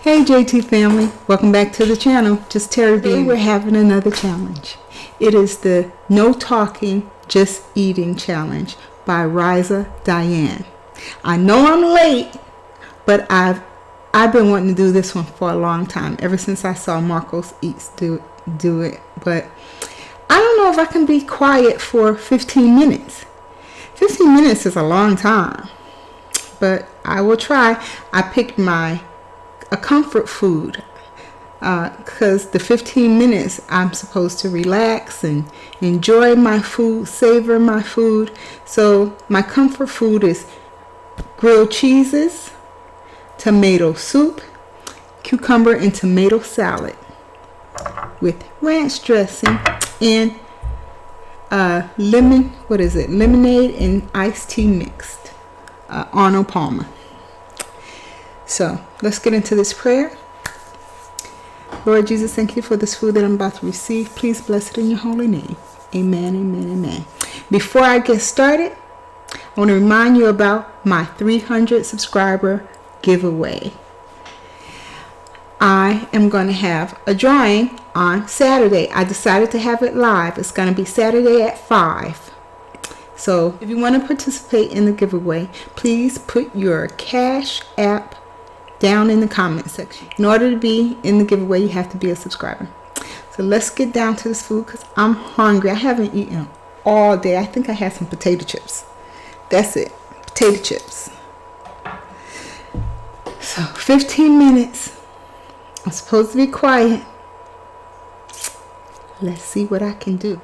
Hey JT family, welcome back to the channel. Just Terry B. We're having another challenge. It is the No Talking, Just Eating challenge by raizadianne. I know I'm late, but I've been wanting to do this one for a long time, ever since I saw Marcos Eats do it. But I don't know if I can be quiet for 15 minutes. 15 minutes is a long time, but I will try. I picked a comfort food because the 15 minutes I'm supposed to relax and enjoy my food, savor my food. So my comfort food is grilled cheeses, tomato soup, cucumber and tomato salad with ranch dressing and lemonade and iced tea mixed. Arnold Palmer. So let's get into this prayer. Lord Jesus, thank you for this food that I'm about to receive. Please bless it in your holy name. Amen, amen, amen. Before I get started, I want to remind you about my 300 subscriber giveaway. I am going to have a drawing on Saturday. I decided to have it live. It's going to be Saturday at 5. So if you want to participate in the giveaway, please put your Cash App down in the comment section. In order to be in the giveaway, you have to be a subscriber. So let's get down to this food because I'm hungry. I haven't eaten all day. I think I had some potato chips. That's it. Potato chips. So 15 minutes. I'm supposed to be quiet. Let's see what I can do.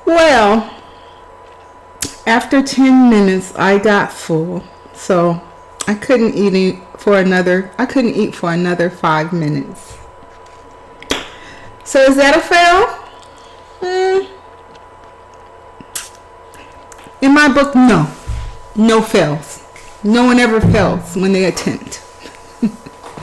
Well, after 10 minutes, I got full, so I couldn't eat for another 5 minutes. So is that a fail? In my book, no. No fails. No one ever fails when they attempt.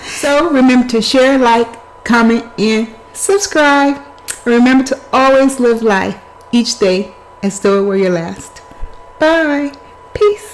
So remember to share, like, comment, and subscribe. And remember to always live life each day as though it were your last. Bye. Peace.